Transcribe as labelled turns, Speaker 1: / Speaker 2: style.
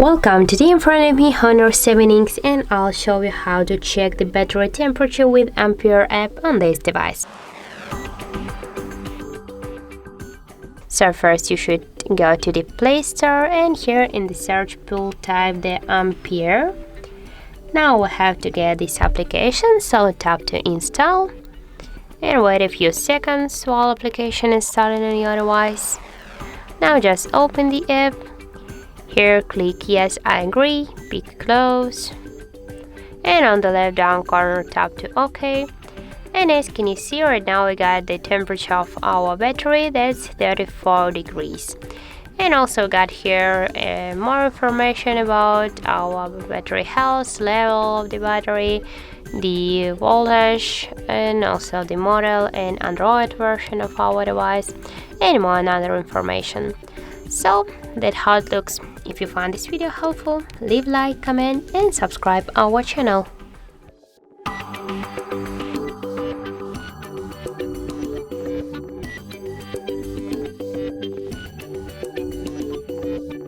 Speaker 1: Welcome. Today in front of me Honor 7X and I'll show you how to check the battery temperature with Ampere app on this device. So first you should go to the Play Store and here in the search pool type the Ampere. Now we have to get this application, so tap to install and wait a few seconds while application is installing on your device. Now just open the app. Here click yes I agree, pick close, and on the left down corner tap to OK. And as can you see, right now we got the temperature of our battery, that's 34 degrees. And also got here more information about our battery health, level of the battery, the voltage, and also the model and Android version of our device, and more other information. So that's how it looks. If you found this video helpful, leave like, comment and subscribe our channel.